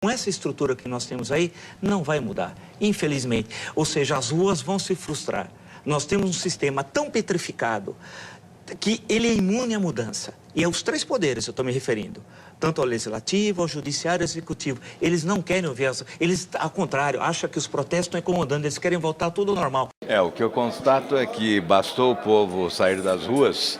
Com essa estrutura que nós temos aí, não vai mudar, infelizmente. Ou seja, as ruas vão se frustrar. Nós temos um sistema tão petrificado que ele é imune à mudança. E aos três poderes eu estou me referindo. Tanto ao legislativo, ao judiciário e ao executivo. Eles não querem ouvir, eles, ao contrário, acham que os protestos estão incomodando, eles querem voltar tudo ao normal. O que eu constato é que bastou o povo sair das ruas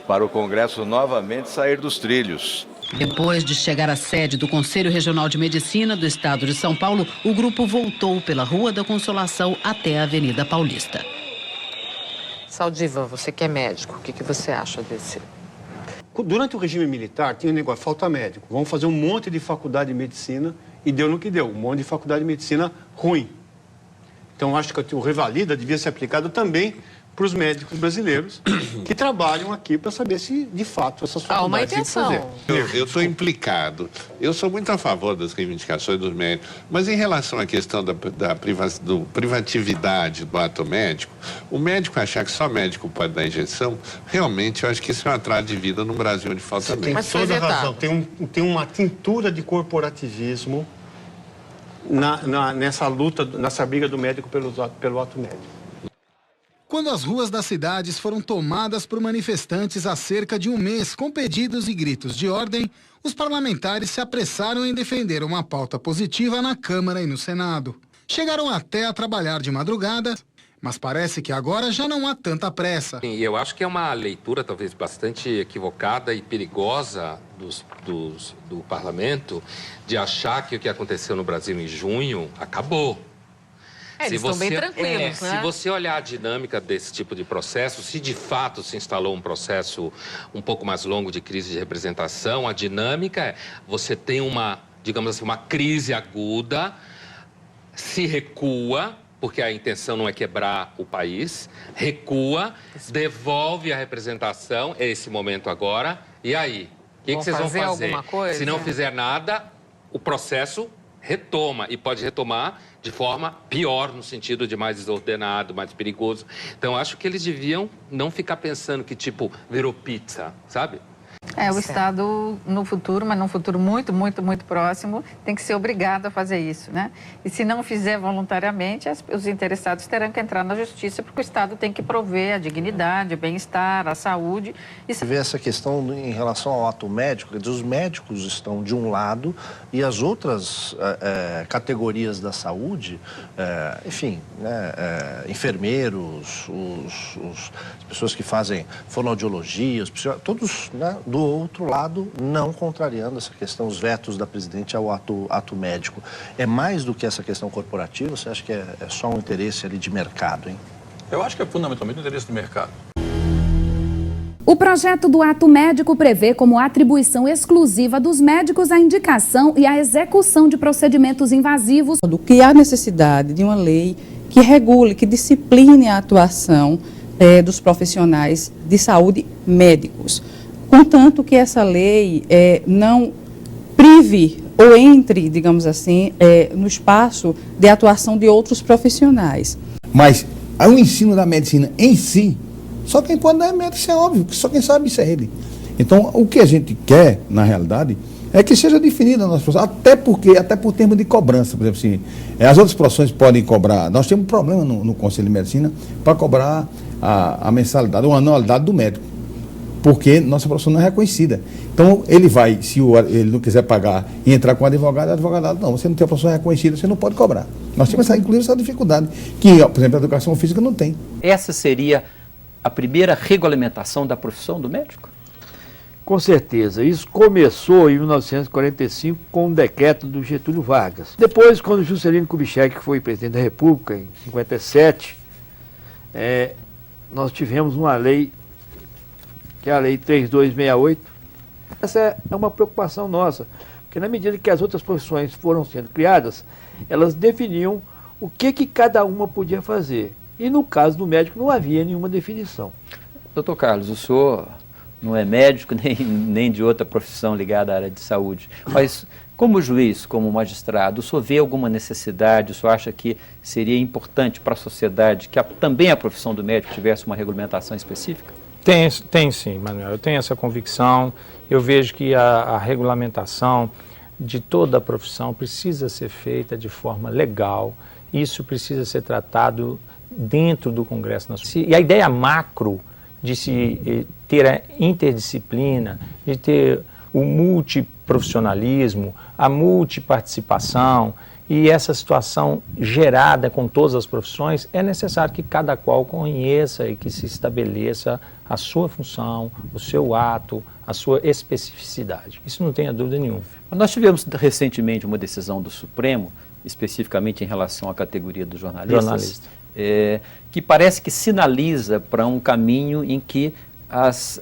para o Congresso novamente sair dos trilhos. Depois de chegar à sede do Conselho Regional de Medicina do Estado de São Paulo, o grupo voltou pela Rua da Consolação até a Avenida Paulista. Saldiva, você que é médico, o que você acha desse? Durante o regime militar, tinha um negócio, falta médico. Vamos fazer um monte de faculdade de medicina e deu no que deu, um monte de faculdade de medicina ruim. Então, acho que o Revalida devia ser aplicado também para os médicos brasileiros que trabalham aqui para saber se, de fato, essas faculdades têm que fazer. Eu estou implicado. Eu sou muito a favor das reivindicações dos médicos, mas em relação à questão da privatividade do ato médico, o médico achar que só médico pode dar injeção, realmente eu acho que isso é um atraso de vida no Brasil onde falta médico. Tem toda a razão. Tem uma tintura de corporativismo nessa luta, nessa briga do médico pelo ato médico. Quando as ruas das cidades foram tomadas por manifestantes há cerca de um mês com pedidos e gritos de ordem, os parlamentares se apressaram em defender uma pauta positiva na Câmara e no Senado. Chegaram até a trabalhar de madrugada, mas parece que agora já não há tanta pressa. E eu acho que é uma leitura talvez bastante equivocada e perigosa do parlamento de achar que o que aconteceu no Brasil em junho acabou. Eles estão bem tranquilos, né? Se você olhar a dinâmica desse tipo de processo, se de fato se instalou um processo um pouco mais longo de crise de representação, a dinâmica é você tem uma, digamos assim, uma crise aguda, se recua, porque a intenção não é quebrar o país, recua, devolve a representação, é esse momento agora, e aí? O que vocês vão fazer? Alguma coisa? Se não fizer nada, o processo retoma, e pode retomar de forma pior, no sentido de mais desordenado, mais perigoso. Então, acho que eles deviam não ficar pensando que, tipo, virou pizza, sabe? O Estado, no futuro, mas num futuro muito, muito, muito próximo, tem que ser obrigado a fazer isso, né? E se não fizer voluntariamente, os interessados terão que entrar na justiça, porque o Estado tem que prover a dignidade, o bem-estar, a saúde. Vê essa questão em relação ao ato médico, quer dizer, os médicos estão de um lado e as outras categorias da saúde, enfim, né, enfermeiros, as pessoas que fazem fonoaudiologia, todos, né, do outro lado, não contrariando essa questão, os vetos da presidente ao ato médico. É mais do que essa questão corporativa? Você acha que é só um interesse ali de mercado, hein? Eu acho que é fundamentalmente um interesse do mercado. O projeto do ato médico prevê como atribuição exclusiva dos médicos a indicação e a execução de procedimentos invasivos. Do que há necessidade de uma lei que regule, que discipline a atuação dos profissionais de saúde médicos. Contanto que essa lei não prive ou entre, digamos assim, no espaço de atuação de outros profissionais. Mas o ensino da medicina em si, só quem pode dar é médico, isso é óbvio, só quem sabe isso é ele. Então, o que a gente quer, na realidade, é que seja definida a nossa profissão, até por termo de cobrança, por exemplo, assim, as outras profissões podem cobrar, nós temos um problema no Conselho de Medicina para cobrar a mensalidade ou a anualidade do médico, porque nossa profissão não é reconhecida. Então, ele vai, se ele não quiser pagar e entrar com o advogado, não, você não tem a profissão reconhecida, você não pode cobrar. Nós temos, inclusive, essa dificuldade, que, por exemplo, a educação física não tem. Essa seria a primeira regulamentação da profissão do médico? Com certeza. Isso começou em 1945 com um decreto do Getúlio Vargas. Depois, quando Juscelino Kubitschek foi presidente da República, em 57, nós tivemos uma lei, que é a Lei 3268. Essa é uma preocupação nossa, porque na medida que as outras profissões foram sendo criadas, elas definiam o que cada uma podia fazer. E no caso do médico não havia nenhuma definição. Doutor Carlos, o senhor não é médico nem de outra profissão ligada à área de saúde, mas como juiz, como magistrado, o senhor vê alguma necessidade, o senhor acha que seria importante para a sociedade que também a profissão do médico tivesse uma regulamentação específica? Tem sim, Manuel, eu tenho essa convicção. Eu vejo que a regulamentação de toda a profissão precisa ser feita de forma legal, isso precisa ser tratado dentro do Congresso Nacional. E a ideia macro de se ter a interdisciplina, de ter o multiprofissionalismo, a multiparticipação e essa situação gerada com todas as profissões, é necessário que cada qual conheça e que se estabeleça a sua função, o seu ato, a sua especificidade. Isso não tenha dúvida nenhuma. Nós tivemos recentemente uma decisão do Supremo, especificamente em relação à categoria dos jornalistas, que parece que sinaliza para um caminho em que as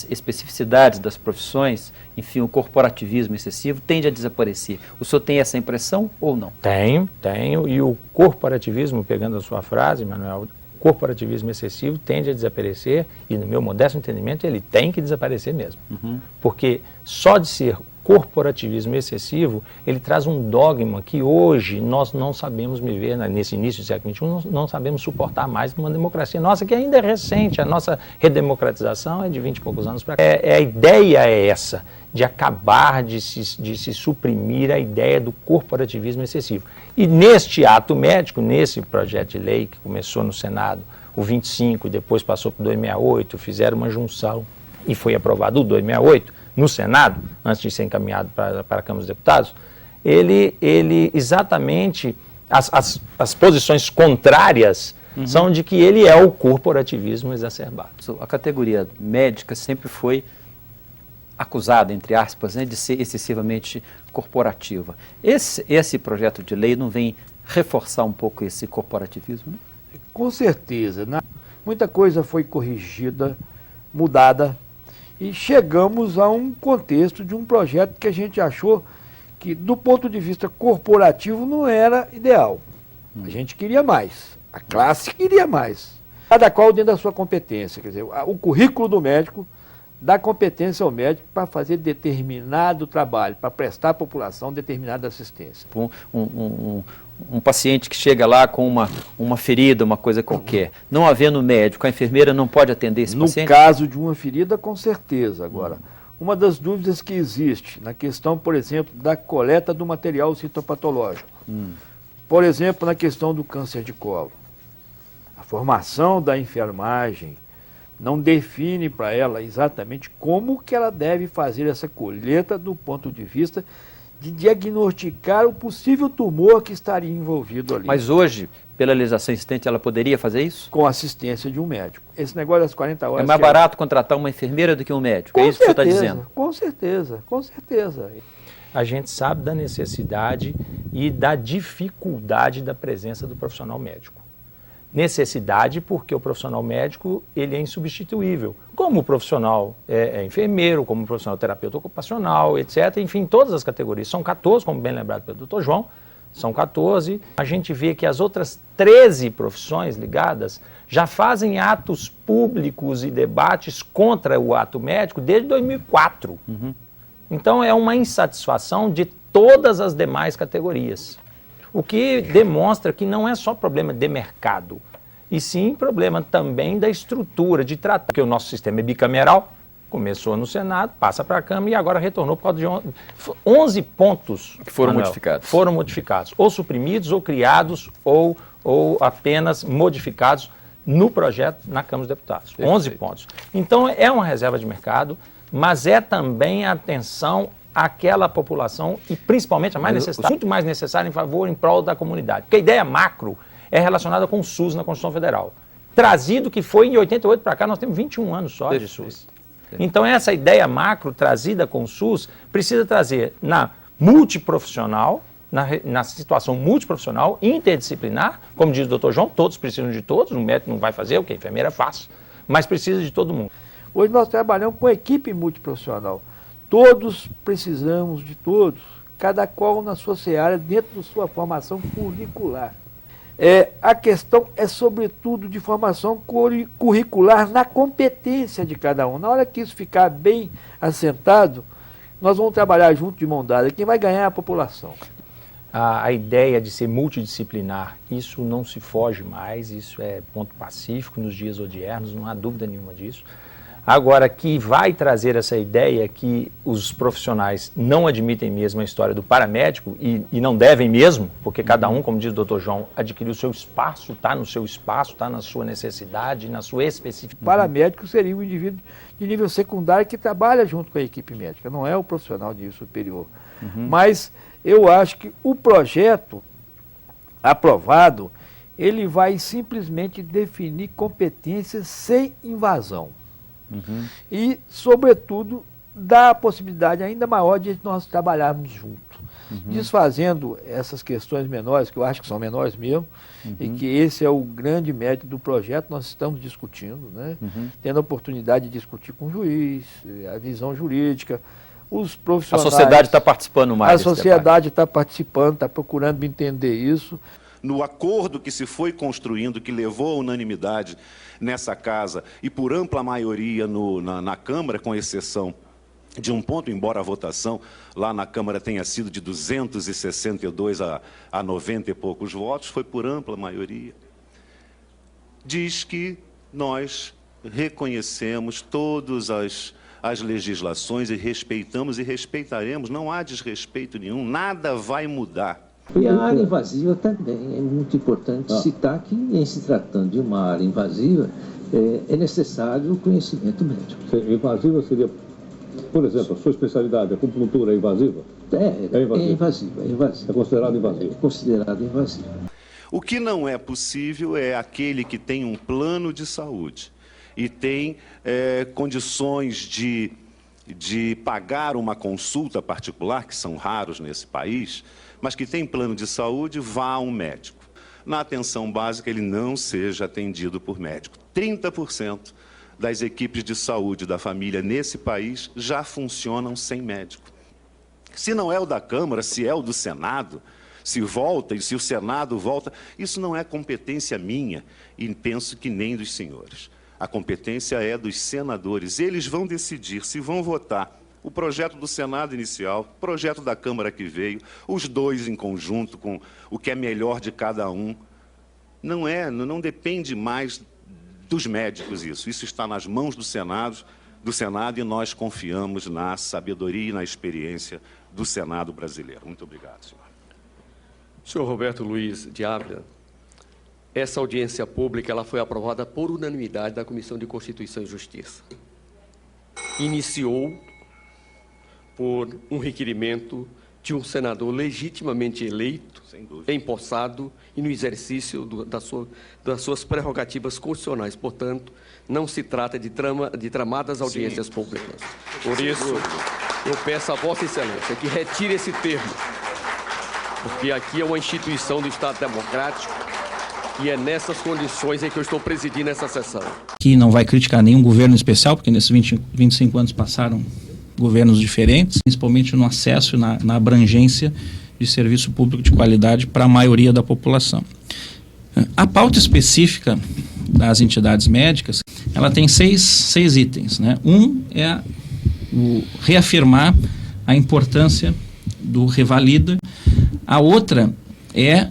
especificidades das profissões, enfim, o corporativismo excessivo tende a desaparecer. O senhor tem essa impressão ou não? Tenho, e o corporativismo, pegando a sua frase, Manuel, corporativismo excessivo tende a desaparecer e, no meu modesto entendimento, ele tem que desaparecer mesmo. Porque só de ser corporativismo excessivo, ele traz um dogma que hoje nós não sabemos viver, nesse início do século XXI, não sabemos suportar mais numa democracia nossa, que ainda é recente. A nossa redemocratização é de 20 e poucos anos para cá. A ideia é essa, de acabar de se suprimir a ideia do corporativismo excessivo. E neste ato médico, nesse projeto de lei que começou no Senado, o 25, e depois passou para o 268, fizeram uma junção e foi aprovado o 268, no Senado, antes de ser encaminhado para a Câmara dos Deputados, ele exatamente, as posições contrárias são de que ele é o corporativismo exacerbado. A categoria médica sempre foi acusada, entre aspas, de ser excessivamente corporativa. Esse projeto de lei não vem reforçar um pouco esse corporativismo? Né? Com certeza. Muita coisa foi corrigida, mudada, e chegamos a um contexto de um projeto que a gente achou que, do ponto de vista corporativo, não era ideal. A gente queria mais, a classe queria mais. Cada qual dentro da sua competência, quer dizer, o currículo do médico dá competência ao médico para fazer determinado trabalho, para prestar à população determinada assistência. Um paciente que chega lá com uma ferida, uma coisa qualquer, não havendo médico, a enfermeira não pode atender esse paciente? No caso de uma ferida, com certeza. Agora, uma das dúvidas que existe na questão, por exemplo, da coleta do material citopatológico, por exemplo, na questão do câncer de colo, a formação da enfermagem não define para ela exatamente como que ela deve fazer essa colheita do ponto de vista de diagnosticar o possível tumor que estaria envolvido ali. Mas hoje, pela legislação existente, ela poderia fazer isso? Com assistência de um médico. Esse negócio das 40 horas... É mais barato contratar uma enfermeira do que um médico, é isso que o senhor está dizendo? Com certeza, com certeza. A gente sabe da necessidade e da dificuldade da presença do profissional médico. Necessidade porque o profissional médico ele é insubstituível, como o profissional é enfermeiro, como o profissional terapeuta ocupacional, etc. Enfim, todas as categorias. São 14, como bem lembrado pelo Dr. João, são 14. A gente vê que as outras 13 profissões ligadas já fazem atos públicos e debates contra o ato médico desde 2004. Então é uma insatisfação de todas as demais categorias. O que demonstra que não é só problema de mercado, e sim problema também da estrutura de tratar. Porque o nosso sistema é bicameral, começou no Senado, passa para a Câmara e agora retornou por causa de 11 pontos que foram modificados. Foram modificados, ou suprimidos, ou criados, ou apenas modificados no projeto na Câmara dos Deputados. 11 pontos. Então é uma reserva de mercado, mas é também a atenção àquela população e principalmente a mais necessária, muito mais necessária em prol da comunidade. Porque a ideia macro é relacionada com o SUS na Constituição Federal. Trazido que foi em 88 para cá, nós temos 21 anos só de SUS. Então essa ideia macro trazida com o SUS precisa trazer na multiprofissional, na situação multiprofissional, interdisciplinar, como diz o Dr. João, todos precisam de todos, o médico não vai fazer o que a enfermeira faz, mas precisa de todo mundo. Hoje nós trabalhamos com equipe multiprofissional. Todos precisamos de todos, cada qual na sua seara, dentro da sua formação curricular. A questão é, sobretudo, de formação curricular na competência de cada um. Na hora que isso ficar bem assentado, nós vamos trabalhar junto de mão dada. Quem vai ganhar é a população. A ideia de ser multidisciplinar, isso não se foge mais, isso é ponto pacífico nos dias odiernos, não há dúvida nenhuma disso. Agora, que vai trazer essa ideia que os profissionais não admitem mesmo a história do paramédico e não devem mesmo, porque cada um, como diz o doutor João, adquiriu o seu espaço, está no seu espaço, está na sua necessidade, na sua especificidade. Paramédico seria um indivíduo de nível secundário que trabalha junto com a equipe médica, não é o profissional de nível superior. Mas eu acho que o projeto aprovado, ele vai simplesmente definir competências sem invasão. E, sobretudo, dá a possibilidade ainda maior de nós trabalharmos juntos, desfazendo essas questões menores, que eu acho que são menores mesmo, e que esse é o grande mérito do projeto, nós estamos discutindo, né? Tendo a oportunidade de discutir com o juiz, a visão jurídica, os profissionais... A sociedade está participando mais. A sociedade está participando, está procurando entender isso. No acordo que se foi construindo, que levou à unanimidade nessa casa e por ampla maioria na Câmara, com exceção de um ponto, embora a votação lá na Câmara tenha sido de 262 a 90 e poucos votos, foi por ampla maioria. Diz que nós reconhecemos todas as legislações e respeitamos e respeitaremos, não há desrespeito nenhum, nada vai mudar. E a área invasiva também é muito importante citar que, em se tratando de uma área invasiva, é necessário o conhecimento médico. Invasiva seria, por exemplo, a sua especialidade, a acupuntura é invasiva? É invasiva. É considerado invasiva? É considerado invasiva. O que não é possível é aquele que tem um plano de saúde e tem condições de pagar uma consulta particular, que são raros nesse país, mas que tem plano de saúde, vá a um médico. Na atenção básica, ele não seja atendido por médico. 30% das equipes de saúde da família nesse país já funcionam sem médico. Se não é o da Câmara, se é o do Senado, se volta, e se o Senado volta, isso não é competência minha, e penso que nem dos senhores. A competência é dos senadores. Eles vão decidir se vão votar o projeto do Senado inicial, o projeto da Câmara que veio, os dois em conjunto com o que é melhor de cada um. Não depende mais dos médicos isso. Isso está nas mãos do Senado e nós confiamos na sabedoria e na experiência do Senado brasileiro. Muito obrigado, senhor. Senhor Roberto Luiz de Ávila, essa audiência pública ela foi aprovada por unanimidade da Comissão de Constituição e Justiça. Iniciou por um requerimento de um senador legitimamente eleito, empossado e no exercício das suas prerrogativas constitucionais. Portanto, não se trata de tramadas audiências públicas. Por isso, eu peço a Vossa Excelência que retire esse termo, porque aqui é uma instituição do Estado Democrático e é nessas condições em que eu estou presidindo essa sessão. Que não vai criticar nenhum governo especial, porque nesses 25 anos passaram governos diferentes, principalmente no acesso e na abrangência de serviço público de qualidade para a maioria da população. A pauta específica das entidades médicas, ela tem seis itens, né? Um é o reafirmar a importância do Revalida. A outra é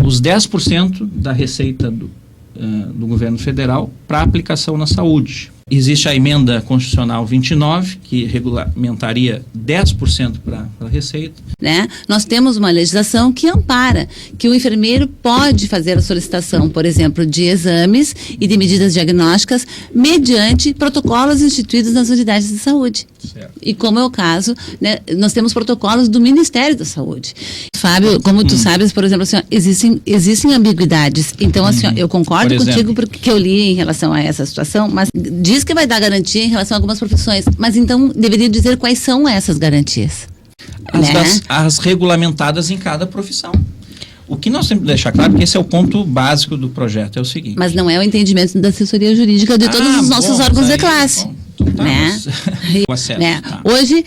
os 10% da receita do governo federal para aplicação na saúde. Existe a emenda constitucional 29, que regulamentaria 10% para a receita. Né? Nós temos uma legislação que ampara que o enfermeiro pode fazer a solicitação, por exemplo, de exames e de medidas diagnósticas mediante protocolos instituídos nas unidades de saúde. Certo. E como é o caso, né, nós temos protocolos do Ministério da Saúde. Fábio, como tu sabes, por exemplo, assim, ó, existem ambiguidades. Então, assim, ó, eu concordo contigo porque eu li em relação a essa situação, mas diz que vai dar garantia em relação a algumas profissões. Mas então deveria dizer quais são essas garantias. As regulamentadas em cada profissão. O que nós temos que deixar claro, que esse é o ponto básico do projeto, é o seguinte. Mas não é o entendimento da assessoria jurídica de todos os nossos órgãos de classe. Né? Tá. Hoje,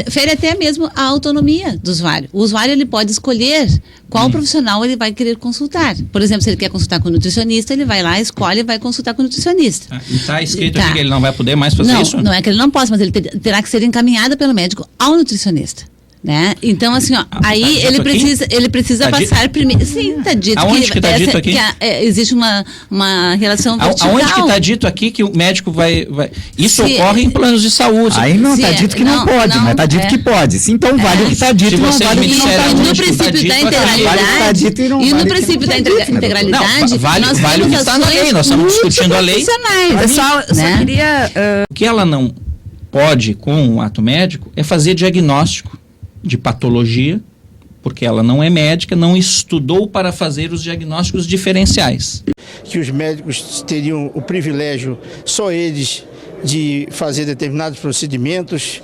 fere até mesmo a autonomia do usuário. O usuário ele pode escolher qual profissional ele vai querer consultar. Por exemplo, se ele quer consultar com o nutricionista, ele vai lá, escolhe e vai consultar com o nutricionista. E está escrito aqui que ele não vai poder mais fazer isso? Não é que ele não possa, mas ele terá que ser encaminhado pelo médico ao nutricionista. Né? Então, assim, ó, aí ele precisa passar primeiro. Sim, está dito. Aonde que está dito aqui? Existe uma relação vertical. Aonde que está dito aqui que o médico vai... Isso ocorre em planos de saúde. Aí não está dito que não pode, mas está dito que pode. Sim, então vale o que está dito, não vale o que não está dito. No princípio da integralidade, e no princípio da integralidade, nós vale o que está na lei, nós estamos discutindo a lei. Eu só queria... O que ela não pode, com o ato médico, é fazer diagnóstico de patologia, porque ela não é médica, não estudou para fazer os diagnósticos diferenciais. Que os médicos teriam o privilégio, só eles, de fazer determinados procedimentos,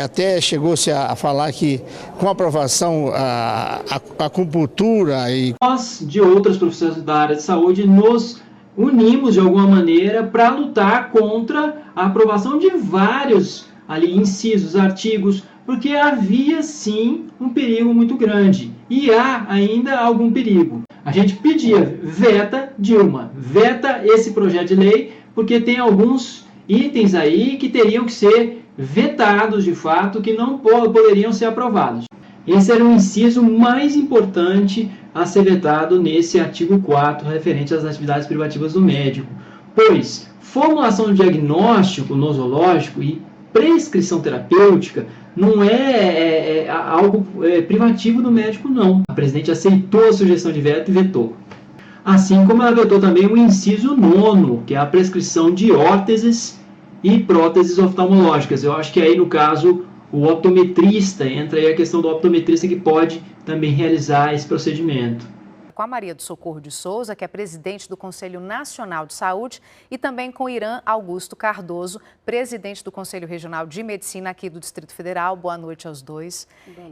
até chegou-se a falar que com a aprovação a acupuntura e... Nós, de outras profissões da área de saúde, nos unimos de alguma maneira para lutar contra a aprovação de vários ali incisos, artigos, porque havia sim um perigo muito grande e há ainda algum perigo. A gente pedia, veta Dilma, veta esse projeto de lei, porque tem alguns itens aí que teriam que ser vetados de fato, que não poderiam ser aprovados. Esse era o inciso mais importante a ser vetado nesse artigo 4, referente às atividades privativas do médico, pois formulação de diagnóstico nosológico e prescrição terapêutica não é algo privativo do médico, não. A presidente aceitou a sugestão de veto e vetou. Assim como ela vetou também o inciso 9, que é a prescrição de órteses e próteses oftalmológicas. Eu acho que aí, no caso, o optometrista, entra aí a questão do optometrista que pode também realizar esse procedimento. Com a Maria do Socorro de Souza, que é presidente do Conselho Nacional de Saúde, e também com Irã Augusto Cardoso, presidente do Conselho Regional de Medicina aqui do Distrito Federal. Boa noite aos dois.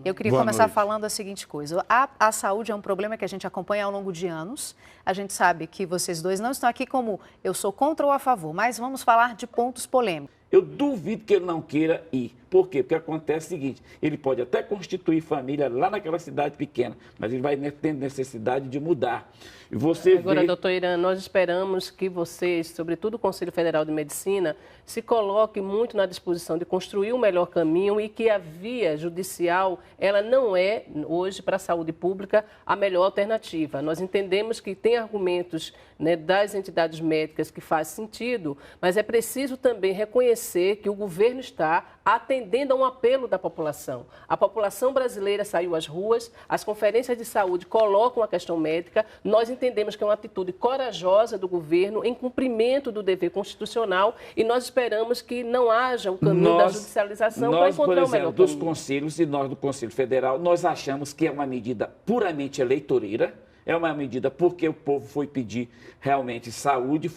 Eu queria começar falando a seguinte coisa. A saúde é um problema que a gente acompanha ao longo de anos. A gente sabe que vocês dois não estão aqui como eu sou contra ou a favor, mas vamos falar de pontos polêmicos. Eu duvido que ele não queira ir. Por quê? Porque acontece o seguinte, ele pode até constituir família lá naquela cidade pequena, mas ele vai ter necessidade de mudar. E você Agora, doutor Irã, nós esperamos que vocês, sobretudo o Conselho Federal de Medicina, se coloque muito na disposição de construir um melhor caminho e que a via judicial, ela não é, hoje, para a saúde pública, a melhor alternativa. Nós entendemos que tem argumentos, né, das entidades médicas que faz sentido, mas é preciso também reconhecer que o governo está atendendo a um apelo da população. A população brasileira saiu às ruas, as conferências de saúde colocam a questão médica, nós entendemos que é uma atitude corajosa do governo em cumprimento do dever constitucional e nós esperamos que não haja o caminho da judicialização para encontrar o melhor caminho. Dos conselhos e nós do Conselho Federal, nós achamos que é uma medida puramente eleitoreira. É uma medida porque o povo foi pedir realmente saúde,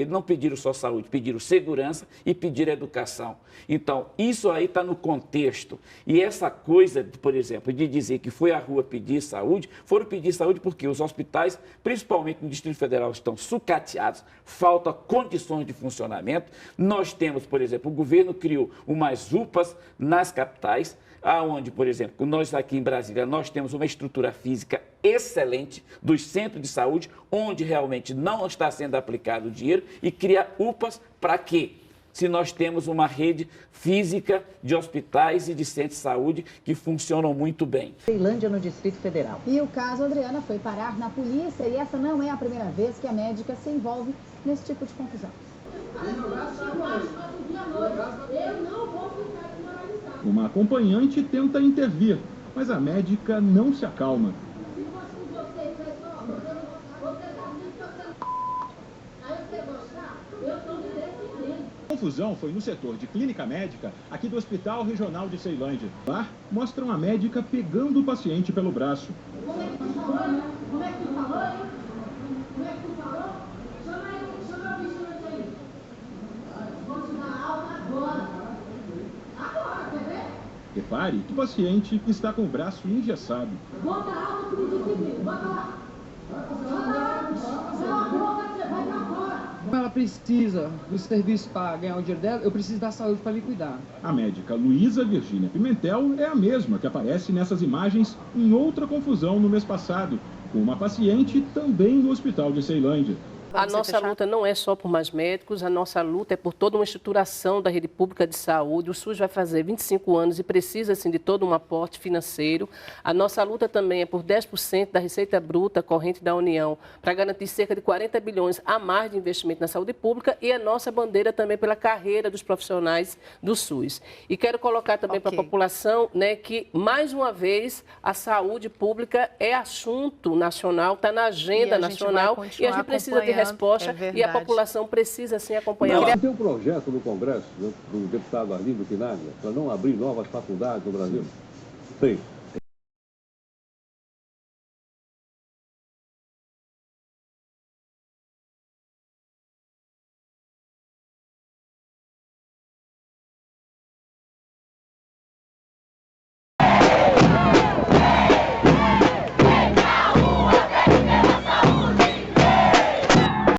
não pediram só saúde, pediram segurança e pediram educação. Então, isso aí está no contexto. E essa coisa, por exemplo, de dizer que foi à rua pedir saúde, foram pedir saúde porque os hospitais, principalmente no Distrito Federal, estão sucateados, falta condições de funcionamento. Nós temos, por exemplo, o governo criou umas UPAs nas capitais, aonde, por exemplo, nós aqui em Brasília, nós temos uma estrutura física excelente dos centros de saúde, onde realmente não está sendo aplicado o dinheiro, e cria UPAs para quê? Se nós temos uma rede física de hospitais e de centros de saúde que funcionam muito bem. Ceilândia, no Distrito Federal. E o caso Adriana foi parar na polícia e essa não é a primeira vez que a médica se envolve nesse tipo de confusão. Uma acompanhante tenta intervir, mas a médica não se acalma. A confusão foi no setor de clínica médica aqui do Hospital Regional de Ceilândia. Lá mostram a médica pegando o paciente pelo braço. Como é que tu falou? Como é que tu falou? Como é que tu falou? Chama a vigilante aí. Vou te dar alta agora. Agora, quer ver? Repare que o paciente está com o braço engessado. Bota alto que me disse primeiro. Bota lá. Ela precisa do serviço para ganhar o dinheiro dela, eu preciso da saúde para me cuidar. A médica Luísa Virgínia Pimentel é a mesma que aparece nessas imagens em outra confusão no mês passado, com uma paciente também no hospital de Ceilândia. A nossa luta não é só por mais médicos, a nossa luta é por toda uma estruturação da rede pública de saúde. O SUS vai fazer 25 anos e precisa, assim, de todo um aporte financeiro. A nossa luta também é por 10% da receita bruta corrente da União, para garantir cerca de 40 bilhões a mais de investimento na saúde pública, e a nossa bandeira também pela carreira dos profissionais do SUS. E quero colocar também para a população, né, que, mais uma vez, a saúde pública é assunto nacional, está na agenda nacional, e a gente precisa de resposta, e a população precisa, sim, acompanhar. Tem um projeto no Congresso, do deputado Arlindo Quinaglia, para não abrir novas faculdades no Brasil? Sim.